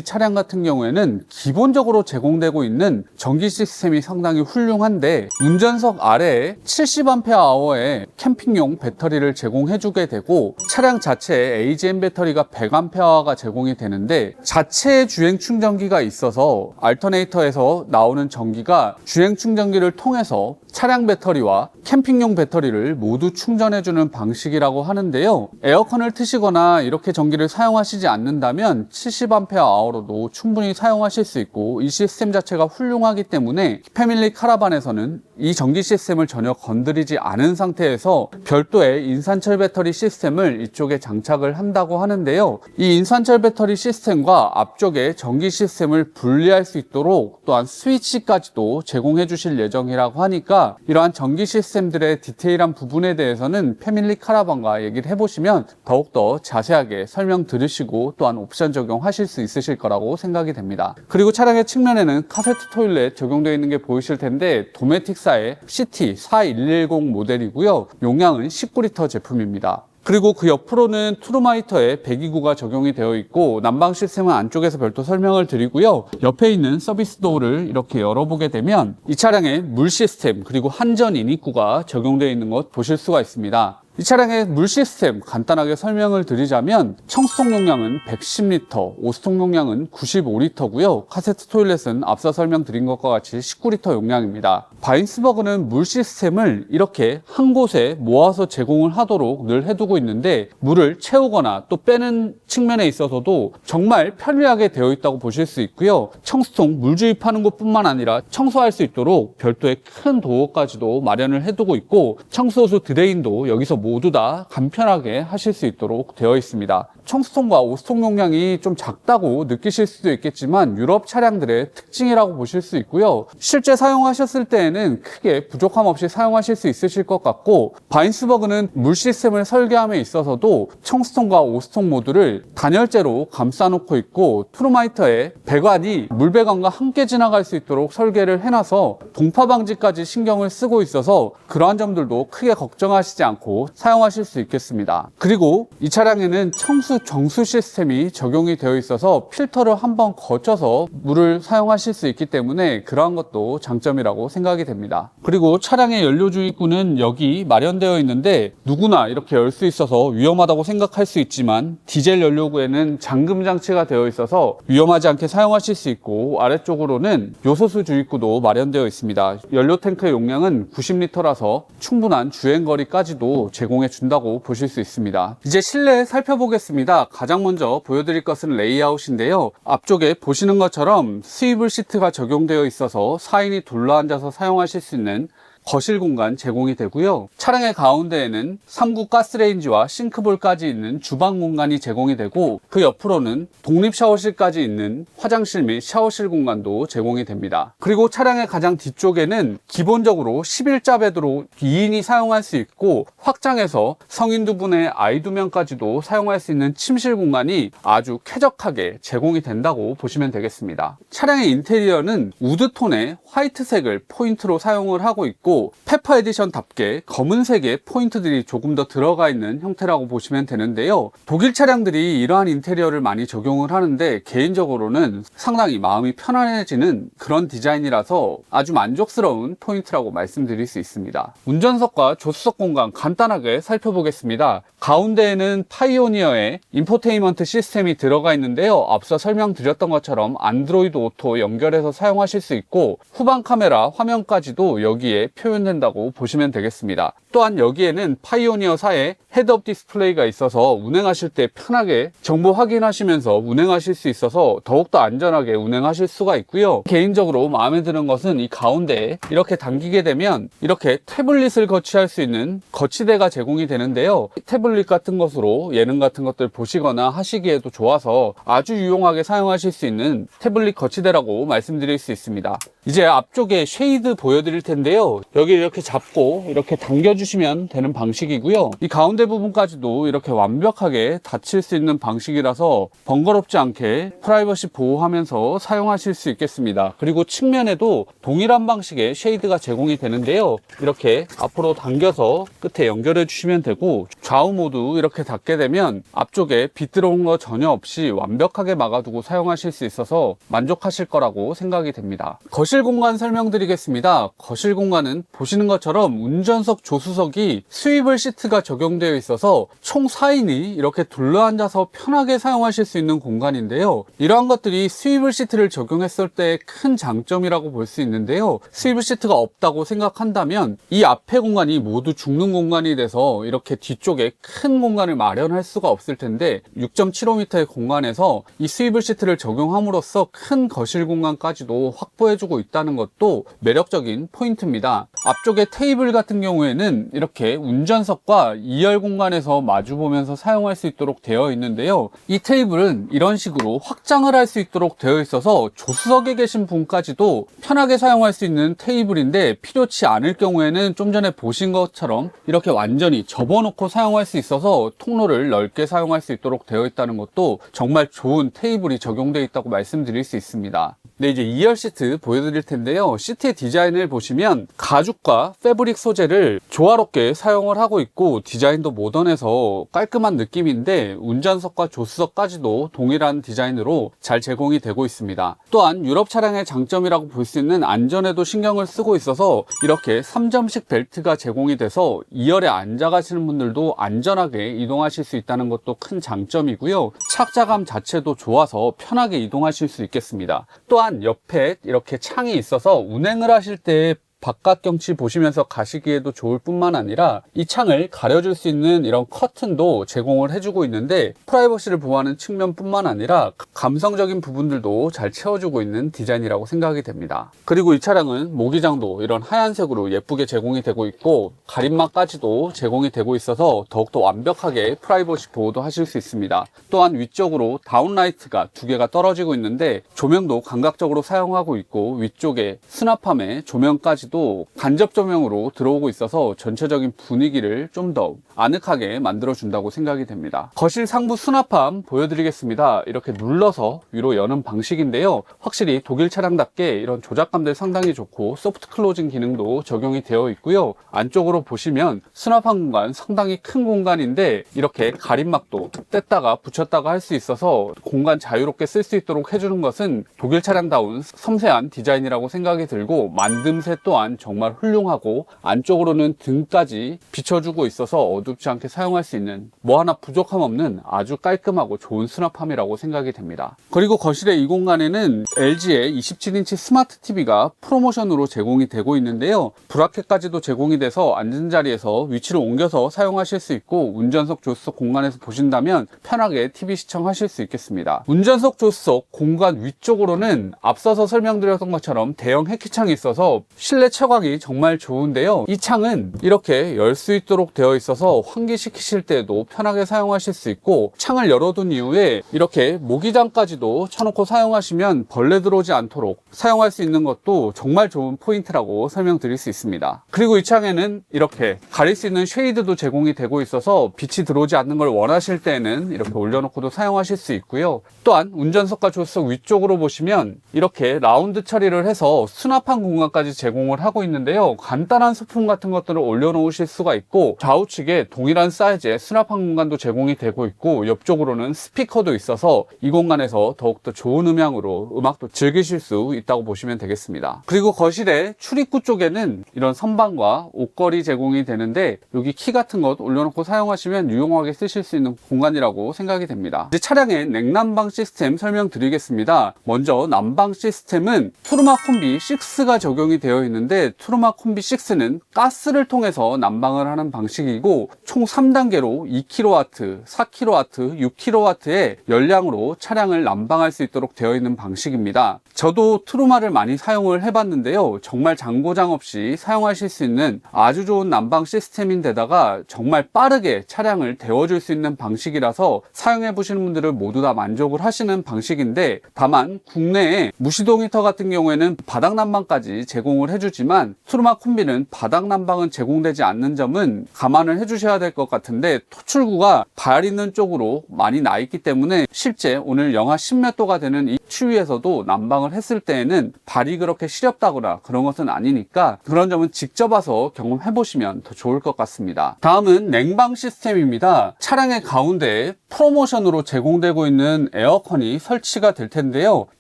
차량 같은 경우에는 기본적으로 제공되고 있는 전기 시스템이 상당히 훌륭한데 운전석 아래에 70Ah 캠핑용 배터리를 제공해주게 되고 차량 자체에 AGM 배터리가 100Ah가 제공이 되는데 자체 주행 충전기가 있어서 알터네이터에서 나오는 전기가 주행 충전기를 통해서 차량 배터리와 캠핑용 배터리를 모두 충전해주는 방식이라고 하는데요. 에어컨을 트시거나 이렇게 전기를 사용하시지 않는다면 70Ah-로도 충분히 사용하실 수 있고 이 시스템 자체가 훌륭하기 때문에 패밀리 카라반에서는 이 전기 시스템을 전혀 건드리지 않은 상태에서 별도의 인산철 배터리 시스템을 이쪽에 장착을 한다고 하는데요. 이 인산철 배터리 시스템과 앞쪽에 전기 시스템을 분리할 수 있도록 또한 스위치까지도 제공해 주실 예정이라고 하니까 이러한 전기 시스템들의 디테일한 부분에 대해서는 패밀리 카라반과 얘기를 해보시면 더욱더 자세하게 설명 들으시고 또한 옵션 적용하실 수 있으실 거라고 생각이 됩니다. 그리고 차량의 측면에는 카세트 토일렛 적용되어 있는 게 보이실 텐데 도메틱사의 CT4110 모델이고요. 용량은 19L 제품입니다. 그리고 그 옆으로는 트루마이터에 배기구가 적용이 되어 있고 난방 시스템은 안쪽에서 별도 설명을 드리고요. 옆에 있는 서비스 도어를 이렇게 열어보게 되면 이 차량에 물 시스템 그리고 한전 인입구가 적용되어 있는 것 보실 수가 있습니다. 이 차량의 물 시스템 간단하게 설명을 드리자면 청수통 용량은 110L, 오수통 용량은 95L고요. 카세트 토일렛은 앞서 설명드린 것과 같이 19L 용량입니다. 바인스버그는 물 시스템을 이렇게 한 곳에 모아서 제공을 하도록 늘 해두고 있는데 물을 채우거나 또 빼는 측면에 있어서도 정말 편리하게 되어 있다고 보실 수 있고요. 청수통 물 주입하는 곳뿐만 아니라 청소할 수 있도록 별도의 큰 도어까지도 마련을 해두고 있고 청소호수 드레인도 여기서 모두 다 간편하게 하실 수 있도록 되어 있습니다. 청수통과 오수통 용량이 좀 작다고 느끼실 수도 있겠지만 유럽 차량들의 특징이라고 보실 수 있고요. 실제 사용하셨을 때에는 크게 부족함 없이 사용하실 수 있으실 것 같고 바인스버그는 물 시스템을 설계함에 있어서도 청수통과 오수통 모두를 단열재로 감싸놓고 있고 트루마이터의 배관이 물배관과 함께 지나갈 수 있도록 설계를 해놔서 동파 방지까지 신경을 쓰고 있어서 그러한 점들도 크게 걱정하시지 않고 사용하실 수 있겠습니다. 그리고 이 차량에는 청수 정수 시스템이 적용이 되어 있어서 필터를 한번 거쳐서 물을 사용하실 수 있기 때문에 그러한 것도 장점이라고 생각이 됩니다. 그리고 차량의 연료 주입구는 여기 마련되어 있는데 누구나 이렇게 열 수 있어서 위험하다고 생각할 수 있지만 디젤 연료구에는 잠금 장치가 되어 있어서 위험하지 않게 사용하실 수 있고 아래쪽으로는 요소수 주입구도 마련되어 있습니다. 연료 탱크의 용량은 90L라서 충분한 주행거리까지도 제공해 준다고 보실 수 있습니다. 이제 실내 살펴보겠습니다. 가장 먼저 보여드릴 것은 레이아웃인데요. 앞쪽에 보시는 것처럼 스위블 시트가 적용되어 있어서 4인이 둘러앉아서 사용하실 수 있는 거실 공간 제공이 되고요. 차량의 가운데에는 3구 가스레인지와 싱크볼까지 있는 주방 공간이 제공이 되고 그 옆으로는 독립 샤워실까지 있는 화장실 및 샤워실 공간도 제공이 됩니다. 그리고 차량의 가장 뒤쪽에는 기본적으로 11자 베드로 2인이 사용할 수 있고 확장해서 성인 2분의 아이 2명까지도 사용할 수 있는 침실 공간이 아주 쾌적하게 제공이 된다고 보시면 되겠습니다. 차량의 인테리어는 우드톤의 화이트색을 포인트로 사용을 하고 있고 그리고 페퍼 에디션답게 검은색의 포인트들이 조금 더 들어가 있는 형태라고 보시면 되는데요. 독일 차량들이 이러한 인테리어를 많이 적용을 하는데 개인적으로는 상당히 마음이 편안해지는 그런 디자인이라서 아주 만족스러운 포인트라고 말씀드릴 수 있습니다. 운전석과 조수석 공간 간단하게 살펴보겠습니다. 가운데에는 파이오니어의 인포테인먼트 시스템이 들어가 있는데요. 앞서 설명드렸던 것처럼 안드로이드 오토 연결해서 사용하실 수 있고 후방 카메라 화면까지도 여기에 표현된다고 보시면 되겠습니다. 또한 여기에는 파이오니어사의 헤드업 디스플레이가 있어서 운행하실 때 편하게 정보 확인하시면서 운행하실 수 있어서 더욱더 안전하게 운행하실 수가 있고요. 개인적으로 마음에 드는 것은 이 가운데에 이렇게 당기게 되면 이렇게 태블릿을 거치할 수 있는 거치대가 제공이 되는데요. 태블릿 같은 것으로 예능 같은 것들 보시거나 하시기에도 좋아서 아주 유용하게 사용하실 수 있는 태블릿 거치대라고 말씀드릴 수 있습니다. 이제 앞쪽에 쉐이드 보여드릴 텐데요. 여기 이렇게 잡고 이렇게 당겨주시면 되는 방식이고요. 이 가운데 부분까지도 이렇게 완벽하게 닫힐 수 있는 방식이라서 번거롭지 않게 프라이버시 보호하면서 사용하실 수 있겠습니다. 그리고 측면에도 동일한 방식의 쉐이드가 제공이 되는데요. 이렇게 앞으로 당겨서 끝에 연결해 주시면 되고 좌우 모두 이렇게 닫게 되면 앞쪽에 빛 들어온 거 전혀 없이 완벽하게 막아두고 사용하실 수 있어서 만족하실 거라고 생각이 됩니다. 거실 공간 설명드리겠습니다. 거실 공간은 보시는 것처럼 운전석 조수석이 스위블 시트가 적용되어 있어서 총 4인이 이렇게 둘러앉아서 편하게 사용하실 수 있는 공간인데요. 이러한 것들이 스위블 시트를 적용했을 때 큰 장점이라고 볼 수 있는데요. 스위블 시트가 없다고 생각한다면 이 앞에 공간이 모두 죽는 공간이 돼서 이렇게 뒤쪽에 큰 공간을 마련할 수가 없을 텐데 6.75m의 공간에서 이 스위블 시트를 적용함으로써 큰 거실 공간까지도 확보해주고 있다는 것도 매력적인 포인트입니다. 앞쪽에 테이블 같은 경우에는 이렇게 운전석과 2열 공간에서 마주보면서 사용할 수 있도록 되어 있는데요. 이 테이블은 이런 식으로 확장을 할 수 있도록 되어 있어서 조수석에 계신 분까지도 편하게 사용할 수 있는 테이블인데 필요치 않을 경우에는 좀 전에 보신 것처럼 이렇게 완전히 접어놓고 사용할 수 있어서 통로를 넓게 사용할 수 있도록 되어 있다는 것도 정말 좋은 테이블이 적용되어 있다고 말씀드릴 수 있습니다. 네, 이제 2열 시트 보여드릴 텐데요. 시트의 디자인을 보시면 가죽과 패브릭 소재를 조화롭게 사용을 하고 있고 디자인도 모던해서 깔끔한 느낌인데 운전석과 조수석까지도 동일한 디자인으로 잘 제공이 되고 있습니다. 또한 유럽 차량의 장점이라고 볼 수 있는 안전에도 신경을 쓰고 있어서 이렇게 3점식 벨트가 제공이 돼서 2열에 앉아 가시는 분들도 안전하게 이동하실 수 있다는 것도 큰 장점이고요. 착자감 자체도 좋아서 편하게 이동하실 수 있겠습니다. 또한 옆에 이렇게 창이 있어서 운행을 하실 때 바깥 경치 보시면서 가시기에도 좋을 뿐만 아니라 이 창을 가려줄 수 있는 이런 커튼도 제공을 해주고 있는데 프라이버시를 보호하는 측면뿐만 아니라 감성적인 부분들도 잘 채워주고 있는 디자인이라고 생각이 됩니다. 그리고 이 차량은 모기장도 이런 하얀색으로 예쁘게 제공이 되고 있고 가림막까지도 제공이 되고 있어서 더욱더 완벽하게 프라이버시 보호도 하실 수 있습니다. 또한 위쪽으로 다운라이트가 2개가 떨어지고 있는데 조명도 감각적으로 사용하고 있고 위쪽에 수납함에 조명까지도 간접 조명으로 들어오고 있어서 전체적인 분위기를 좀 더 아늑하게 만들어준다고 생각이 됩니다. 거실 상부 수납함 보여드리겠습니다. 이렇게 눌러서 위로 여는 방식인데요. 확실히 독일 차량답게 이런 조작감들 상당히 좋고 소프트 클로징 기능도 적용이 되어 있고요. 안쪽으로 보시면 수납함 공간 상당히 큰 공간인데 이렇게 가림막도 뗐다가 붙였다가 할 수 있어서 공간 자유롭게 쓸 수 있도록 해주는 것은 독일 차량다운 섬세한 디자인이라고 생각이 들고 만듦새 또한 정말 훌륭하고 안쪽으로는 등까지 비춰주고 있어서 어둡지 않게 사용할 수 있는 뭐 하나 부족함 없는 아주 깔끔하고 좋은 수납함이라고 생각이 됩니다. 그리고 거실의 이 공간에는 LG의 27인치 스마트 TV가 프로모션으로 제공이 되고 있는데요. 브라켓까지도 제공이 돼서 앉은 자리에서 위치를 옮겨서 사용하실 수 있고 운전석 조수석 공간에서 보신다면 편하게 TV 시청하실 수 있겠습니다. 운전석 조수석 공간 위쪽으로는 앞서서 설명드렸던 것처럼 대형 해키창이 있어서 실내 채광이 정말 좋은데요. 이 창은 이렇게 열 수 있도록 되어 있어서 환기시키실 때도 편하게 사용하실 수 있고 창을 열어둔 이후에 이렇게 모기장까지도 쳐놓고 사용하시면 벌레 들어오지 않도록 사용할 수 있는 것도 정말 좋은 포인트라고 설명드릴 수 있습니다. 그리고 이 창에는 이렇게 가릴 수 있는 쉐이드도 제공이 되고 있어서 빛이 들어오지 않는 걸 원하실 때는 이렇게 올려놓고도 사용하실 수 있고요. 또한 운전석과 조수석 위쪽으로 보시면 이렇게 라운드 처리를 해서 수납한 공간까지 제공을 제공을 하고 있는데요. 간단한 소품 같은 것들을 올려놓으실 수가 있고, 좌우측에 동일한 사이즈의 수납한 공간도 제공이 되고 있고, 옆쪽으로는 스피커도 있어서 이 공간에서 더욱더 좋은 음향으로 음악도 즐기실 수 있다고 보시면 되겠습니다. 그리고 거실의 출입구 쪽에는 이런 선반과 옷걸이 제공이 되는데, 여기 키 같은 것 올려놓고 사용하시면 유용하게 쓰실 수 있는 공간이라고 생각이 됩니다. 이제 차량의 냉난방 시스템 설명드리겠습니다. 먼저 난방 시스템은 트루마 콤비 6가 적용이 되어 있는데, 트루마 콤비 6는 가스를 통해서 난방을 하는 방식이고, 총 3단계로 2kW, 4kW, 6kW의 열량으로 차량을 난방할 수 있도록 되어 있는 방식입니다. 저도 트루마를 많이 사용을 해봤는데요. 정말 장고장 없이 사용하실 수 있는 아주 좋은 난방 시스템인데다가 정말 빠르게 차량을 데워줄 수 있는 방식이라서 사용해 보시는 분들은 모두 다 만족을 하시는 방식인데, 다만 국내에 무시동 히터 같은 경우에는 바닥 난방까지 제공을 해주지만 트루마 콤비는 바닥 난방은 제공되지 않는 점은 감안을 해주셔야 될 것 같은데, 토출구가 발 있는 쪽으로 많이 나 있기 때문에 실제 오늘 영하 10몇 도가 되는 이 추위에서도 난방을 했을 때에는 발이 그렇게 시렵다거나 그런 것은 아니니까 그런 점은 직접 와서 경험해 보시면 더 좋을 것 같습니다. 다음은 냉방 시스템입니다. 차량의 가운데에 프로모션으로 제공되고 있는 에어컨이 설치가 될 텐데요.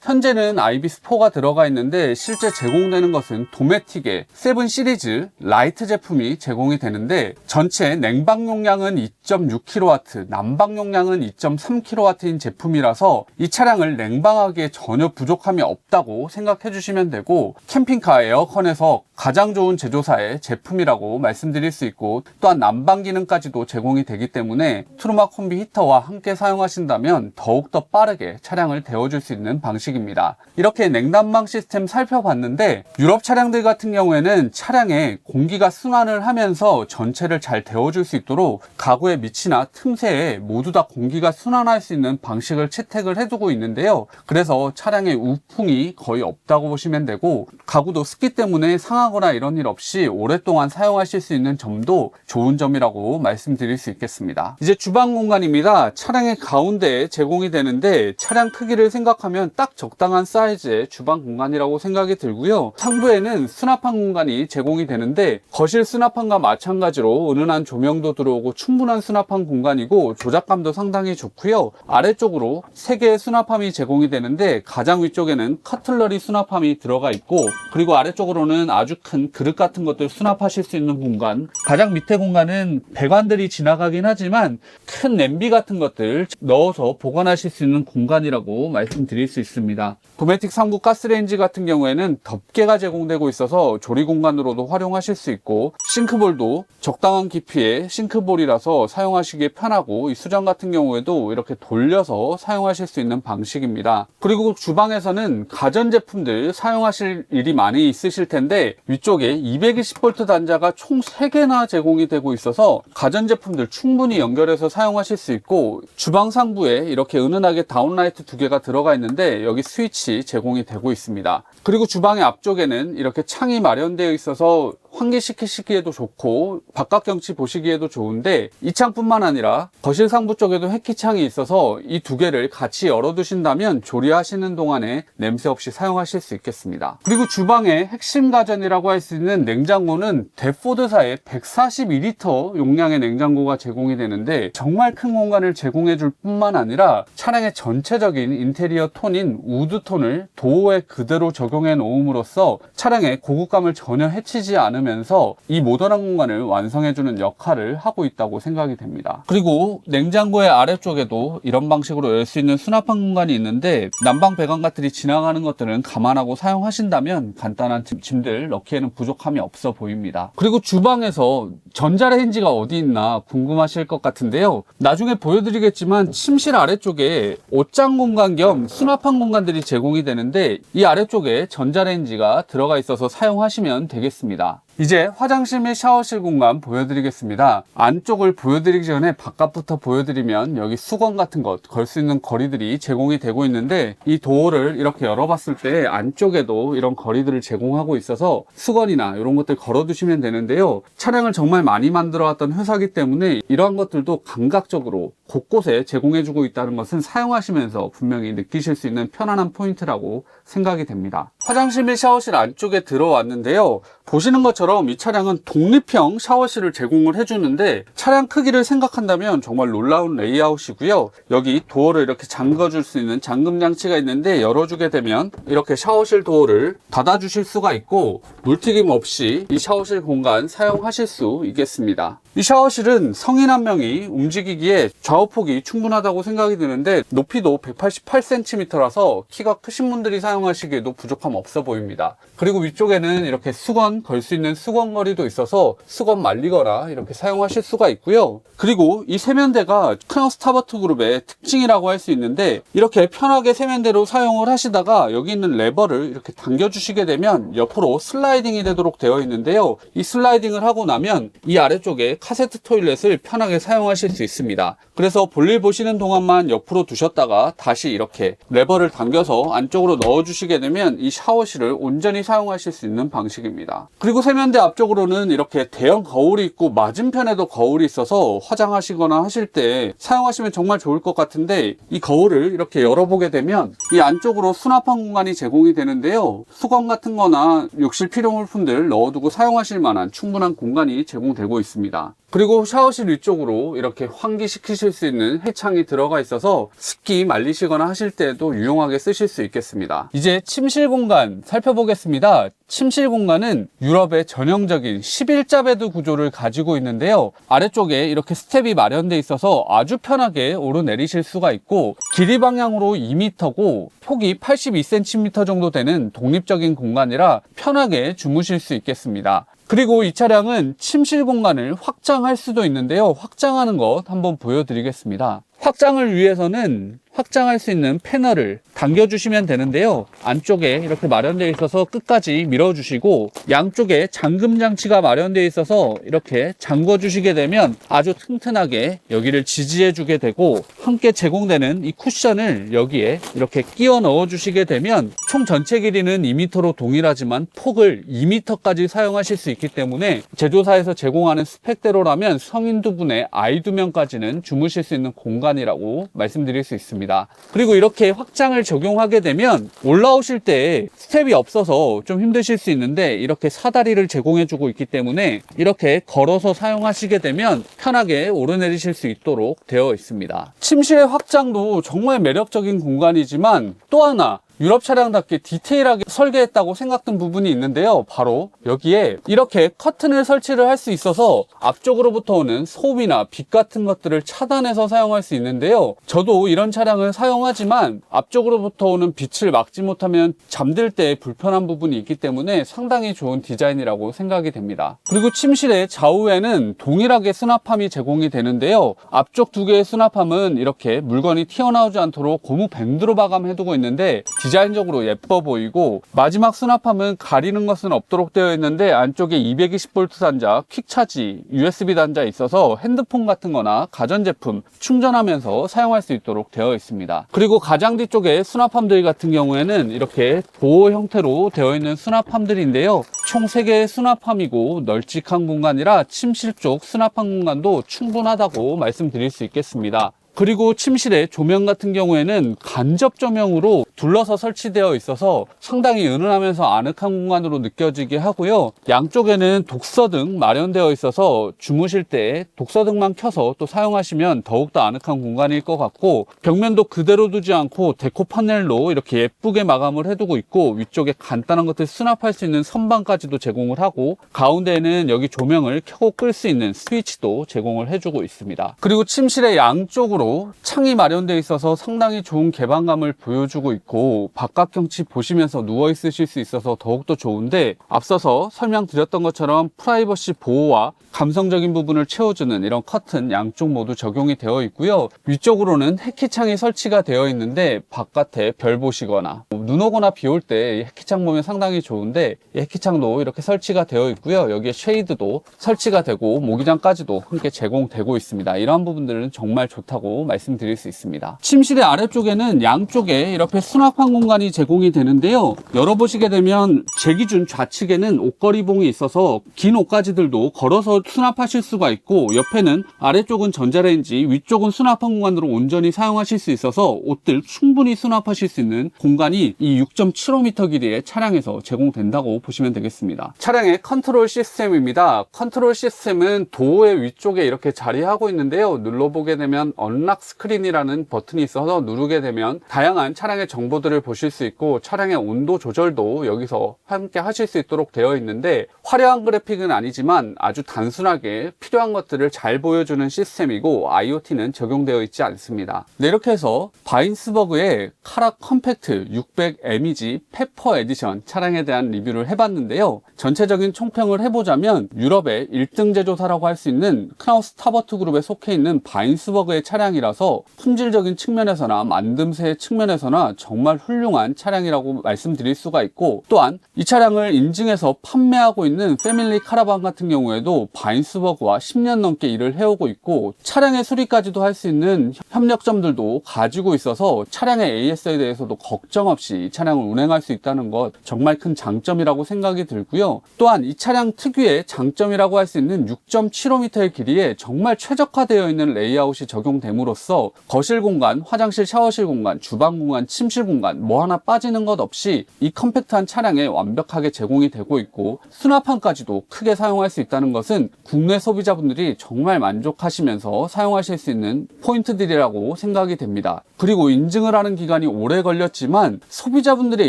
현재는 아이비스4가 들어가 있는데 실제 제공되는 것은 도메틱의 7 시리즈 라이트 제품이 제공이 되는데, 전체 냉방 용량은 2.6kW, 난방 용량은 2.3kW인 제품이라서 이 차량을 냉방하기에 전혀 부족함이 없다고 생각해 주시면 되고, 캠핑카 에어컨에서 가장 좋은 제조사의 제품이라고 말씀드릴 수 있고, 또한 난방 기능까지도 제공이 되기 때문에 트루마 콤비 히터와 함께 사용하신다면 더욱더 빠르게 차량을 데워줄 수 있는 방식입니다. 이렇게 냉난방 시스템 살펴봤는데, 유럽 차량들 같은 경우에는 차량에 공기가 순환을 하면서 전체를 잘 데워줄 수 있도록 가구의 밑이나 틈새에 모두 다 공기가 순환할 수 있는 방식을 채택을 해두고 있는데요. 그래서 차량에 우풍이 거의 없다고 보시면 되고, 가구도 습기 때문에 상하거나 이런 일 없이 오랫동안 사용하실 수 있는 점도 좋은 점이라고 말씀드릴 수 있겠습니다. 이제 주방 공간입니다. 차량의 가운데에 제공이 되는데, 차량 크기를 생각하면 딱 적당한 사이즈의 주방 공간이라고 생각이 들고요. 상부에는 수납한 공간이 제공이 되는데, 거실 수납함과 마찬가지로 은은한 조명도 들어오고 충분한 수납한 공간이고 조작감도 상당히 좋고요. 아래쪽으로 3개의 수납함이 제공이 되는데, 가장 위쪽에는 커틀러리 수납함이 들어가 있고, 그리고 아래쪽으로는 아주 큰 그릇 같은 것들 수납하실 수 있는 공간, 가장 밑에 공간은 배관들이 지나가긴 하지만 큰 냄비 같은 것들 넣어서 보관하실 수 있는 공간이라고 말씀드릴 수 있습니다. 도메틱 상부 가스레인지 같은 경우에는 덮개가 제공되고 있어서 조리 공간으로도 활용하실 수 있고, 싱크볼도 적당한 깊이의 싱크볼이라서 사용하시기에 편하고, 이 수전 같은 경우에도 이렇게 돌려서 사용하실 수 있는 방식입니다. 그리고 주방에서는 가전제품들 사용하실 일이 많이 있으실 텐데, 위쪽에 220V 단자가 총 3개나 제공이 되고 있어서 가전제품들 충분히 연결해서 사용하실 수 있고, 주방 상부에 이렇게 은은하게 다운라이트 2개가 들어가 있는데 여기 스위치 제공이 되고 있습니다. 그리고 주방의 앞쪽에는 이렇게 창이 마련되어 있어서 환기시키시기에도 좋고 바깥 경치 보시기에도 좋은데, 이 창뿐만 아니라 거실 상부 쪽에도 회키창이 있어서 이 2개를 같이 열어두신다면 조리하시는 동안에 냄새 없이 사용하실 수 있겠습니다. 그리고 주방의 핵심 가전이라고 할 수 있는 냉장고는 데포드사의 142L 용량의 냉장고가 제공이 되는데, 정말 큰 공간을 제공해 줄 뿐만 아니라 차량의 전체적인 인테리어 톤인 우드톤을 도어에 그대로 적용해 놓음으로써 차량의 고급감을 전혀 해치지 않으면서 이 모던한 공간을 완성해주는 역할을 하고 있다고 생각이 됩니다. 그리고 냉장고의 아래쪽에도 이런 방식으로 열 수 있는 수납한 공간이 있는데, 난방 배관 같들이 지나가는 것들은 감안하고 사용하신다면 간단한 짐들 넣기에는 부족함이 없어 보입니다. 그리고 주방에서 전자레인지가 어디 있나 궁금하실 것 같은데요. 나중에 보여드리겠지만 침실 아래쪽에 옷장 공간 겸 수납한 공간들이 제공이 되는데, 이 아래쪽에 전자레인지가 들어가 있어서 사용하시면 되겠습니다. 이제 화장실 및 샤워실 공간 보여드리겠습니다. 안쪽을 보여드리기 전에 바깥부터 보여드리면 여기 수건 같은 것 걸 수 있는 거리들이 제공이 되고 있는데, 이 도어를 이렇게 열어봤을 때 안쪽에도 이런 거리들을 제공하고 있어서 수건이나 이런 것들 걸어두시면 되는데요. 차량을 정말 많이 만들어왔던 회사이기 때문에 이러한 것들도 감각적으로 곳곳에 제공해주고 있다는 것은 사용하시면서 분명히 느끼실 수 있는 편안한 포인트라고 생각이 됩니다. 화장실 및 샤워실 안쪽에 들어왔는데요. 보시는 것처럼 이 차량은 독립형 샤워실을 제공을 해주는데 차량 크기를 생각한다면 정말 놀라운 레이아웃이고요. 여기 도어를 이렇게 잠궈줄 수 있는 잠금 장치가 있는데 열어주게 되면 이렇게 샤워실 도어를 닫아주실 수가 있고 물튀김 없이 이 샤워실 공간 사용하실 수 있겠습니다. 이 샤워실은 성인 한 명이 움직이기에 좌우폭이 충분하다고 생각이 드는데 높이도 188cm라서 키가 크신 분들이 사용하시기에도 부족함 없어 보입니다. 그리고 위쪽에는 이렇게 수건 걸 수 있는 수건거리도 있어서 수건 말리거나 이렇게 사용하실 수가 있고요. 그리고 이 세면대가 크나우스 스타버트 그룹의 특징이라고 할 수 있는데 이렇게 편하게 세면대로 사용을 하시다가 여기 있는 레버를 이렇게 당겨 주시게 되면 옆으로 슬라이딩이 되도록 되어 있는데요. 이 슬라이딩을 하고 나면 이 아래쪽에 카세트 토일렛을 편하게 사용하실 수 있습니다. 그래서 볼일 보시는 동안만 옆으로 두셨다가 다시 이렇게 레버를 당겨서 안쪽으로 넣어 주시게 되면 이 샤워실을 온전히 사용하실 수 있는 방식입니다. 그리고 세면대 앞쪽으로는 이렇게 대형 거울이 있고 맞은편에도 거울이 있어서 화장하시거나 하실 때 사용하시면 정말 좋을 것 같은데 이 거울을 이렇게 열어보게 되면 이 안쪽으로 수납한 공간이 제공이 되는데요. 수건 같은 거나 욕실 필요물품들 넣어두고 사용하실 만한 충분한 공간이 제공되고 있습니다. 그리고 샤워실 위쪽으로 이렇게 환기시키실 수 있는 해창이 들어가 있어서 습기 말리시거나 하실 때도 유용하게 쓰실 수 있겠습니다. 이제 침실 공간 살펴보겠습니다. 침실 공간은 유럽의 전형적인 11자 베드 구조를 가지고 있는데요. 아래쪽에 이렇게 스텝이 마련되어 있어서 아주 편하게 오르내리실 수가 있고 길이 방향으로 2m고 폭이 82cm 정도 되는 독립적인 공간이라 편하게 주무실 수 있겠습니다. 그리고 이 차량은 침실 공간을 확장할 수도 있는데요. 확장하는 것 한번 보여드리겠습니다. 확장을 위해서는 확장할 수 있는 패널을 당겨주시면 되는데요. 안쪽에 이렇게 마련되어 있어서 끝까지 밀어주시고 양쪽에 잠금 장치가 마련되어 있어서 이렇게 잠궈주시게 되면 아주 튼튼하게 여기를 지지해주게 되고 함께 제공되는 이 쿠션을 여기에 이렇게 끼워 넣어주시게 되면 총 전체 길이는 2m로 동일하지만 폭을 2m까지 사용하실 수 있기 때문에 제조사에서 제공하는 스펙대로라면 성인 2분에 아이 2명까지는 주무실 수 있는 공간이라고 말씀드릴 수 있습니다. 그리고 이렇게 확장을 적용하게 되면 올라오실 때 스텝이 없어서 좀 힘드실 수 있는데 이렇게 사다리를 제공해주고 있기 때문에 이렇게 걸어서 사용하시게 되면 편하게 오르내리실 수 있도록 되어 있습니다. 침실의 확장도 정말 매력적인 공간이지만 또 하나 유럽 차량답게 디테일하게 설계했다고 생각된 부분이 있는데요. 바로 여기에 이렇게 커튼을 설치를 할 수 있어서 앞쪽으로부터 오는 소음이나 빛 같은 것들을 차단해서 사용할 수 있는데요. 저도 이런 차량을 사용하지만 앞쪽으로부터 오는 빛을 막지 못하면 잠들 때 불편한 부분이 있기 때문에 상당히 좋은 디자인이라고 생각이 됩니다. 그리고 침실의 좌우에는 동일하게 수납함이 제공이 되는데요. 앞쪽 두 개의 수납함은 이렇게 물건이 튀어나오지 않도록 고무 밴드로 마감해두고 있는데 디자인적으로 예뻐 보이고 마지막 수납함은 가리는 것은 없도록 되어 있는데 안쪽에 220V 단자, 퀵차지, USB 단자 있어서 핸드폰 같은 거나 가전제품 충전하면서 사용할 수 있도록 되어 있습니다. 그리고 가장 뒤쪽에 수납함들 같은 경우에는 이렇게 보호 형태로 되어 있는 수납함들인데요. 총 3개의 수납함이고 널찍한 공간이라 침실 쪽 수납함 공간도 충분하다고 말씀드릴 수 있겠습니다. 그리고 침실의 조명 같은 경우에는 간접 조명으로 둘러서 설치되어 있어서 상당히 은은하면서 아늑한 공간으로 느껴지게 하고요. 양쪽에는 독서등 마련되어 있어서 주무실 때 독서등만 켜서 또 사용하시면 더욱더 아늑한 공간일 것 같고 벽면도 그대로 두지 않고 데코 파넬로 이렇게 예쁘게 마감을 해두고 있고 위쪽에 간단한 것들 수납할 수 있는 선반까지도 제공을 하고 가운데에는 여기 조명을 켜고 끌 수 있는 스위치도 제공을 해주고 있습니다. 그리고 침실의 양쪽으로 창이 마련되어 있어서 상당히 좋은 개방감을 보여주고 있고 바깥 경치 보시면서 누워 있으실 수 있어서 더욱더 좋은데 앞서서 설명드렸던 것처럼 프라이버시 보호와 감성적인 부분을 채워주는 이런 커튼 양쪽 모두 적용이 되어 있고요. 위쪽으로는 해키창이 설치가 되어 있는데 바깥에 별 보시거나 눈 오거나 비 올 때 해키창 보면 상당히 좋은데 이 해키창도 이렇게 설치가 되어 있고요. 여기에 쉐이드도 설치가 되고 모기장까지도 함께 제공되고 있습니다. 이러한 부분들은 정말 좋다고 차량이라고 말씀드릴 수 있습니다. 침실의 아래쪽에는 양쪽에 이렇게 수납한 공간이 제공이 되는데요. 열어보시게 되면 제 기준 좌측에는 옷걸이봉이 있어서 긴 옷가지들도 걸어서 수납하실 수가 있고, 옆에는 아래쪽은 전자레인지, 위쪽은 수납한 공간으로 온전히 사용하실 수 있어서 옷들 충분히 수납하실 수 있는 공간이 이 6.75m 길이의 차량에서 제공된다고 보시면 되겠습니다. 차량의 컨트롤 시스템입니다. 컨트롤 시스템은 도어의 위쪽에 이렇게 자리하고 있는데요. 눌러보게 되면 언락 스크린이라는 버튼이 있어서 누르게 되면 다양한 차량의 정보들을 보실 수 있고, 차량의 온도 조절도 여기서 함께 하실 수 있도록 되어 있는데, 화려한 그래픽은 아니지만 아주 단순하게 필요한 것들을 잘 보여주는 시스템이고, IoT는 적용되어 있지 않습니다. 네, 이렇게 해서 바인스버그의 카라 컴팩트 600 MEG 페퍼 에디션 차량에 대한 리뷰를 해봤는데요. 전체적인 총평을 해보자면 유럽의 1등 제조사라고 할 수 있는 크나우스 타버트 그룹에 속해 있는 바인스버그의 차량이라서 품질적인 측면에서나 만듦새의 측면에서나 정말 훌륭한 차량이라고 말씀드릴 수가 있고, 또한 이 차량을 인증해서 판매하고 있는 패밀리 카라반 같은 경우에도 바인스버그와 10년 넘게 일을 해오고 있고, 차량의 수리까지도 할 수 있는 협력점들도 가지고 있어서 차량의 AS에 대해서도 걱정 없이 이 차량을 운행할 수 있다는 것 정말 큰 장점이라고 생각이 들고요. 또한 이 차량 특유의 장점이라고 할 수 있는 6.75m의 길이에 정말 최적화되어 있는 레이아웃이 적용됨으로써 거실 공간, 화장실, 샤워실 공간, 주방 공간, 침실 공간 뭐 하나 빠지는 것 없이 이 컴팩트한 차량에 완벽하게 제공이 되고 있고, 수납함까지도 크게 사용할 수 있다는 것은 국내 소비자분들이 정말 만족하시면서 사용하실 수 있는 포인트들이라고 생각이 됩니다. 그리고 인증을 하는 기간이 오래 걸렸지만 소비자분들의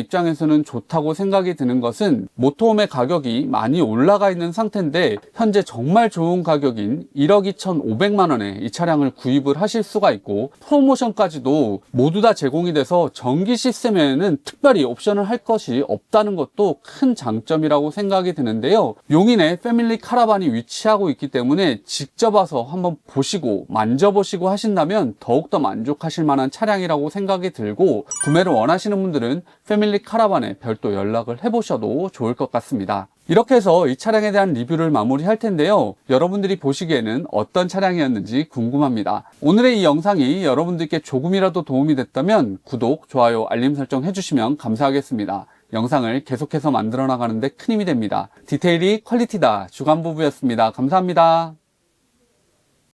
입장에서는 좋다고 생각이 드는 것은 모토홈의 가격이 많이 올라가 있는 상태인데 현재 정말 좋은 가격인 1억 2,500만 원에 이 차량을 구입을 하실 수가 있고, 프로모션까지도 모두 다 제공이 돼서 전기 시스템에는 특별히 옵션을 할 것이 없다는 것도 큰 장점이라고 생각이 드는데요. 용인에 패밀리 카라반이 위치하고 있기 때문에 직접 와서 한번 보시고 만져보시고 하신다면 더욱더 만족하실 만한 차량이라고 생각이 들고, 구매를 원하시는 분들은 패밀리 카라반에 별도 연락을 해보셔도 좋을 것 같습니다. 이렇게 해서 이 차량에 대한 리뷰를 마무리할 텐데요. 여러분들이 보시기에는 어떤 차량이었는지 궁금합니다. 오늘의 이 영상이 여러분들께 조금이라도 도움이 됐다면 구독, 좋아요, 알림 설정 해주시면 감사하겠습니다. 영상을 계속해서 만들어 나가는데 큰 힘이 됩니다. 디테일이 퀄리티다. 주간부부였습니다. 감사합니다.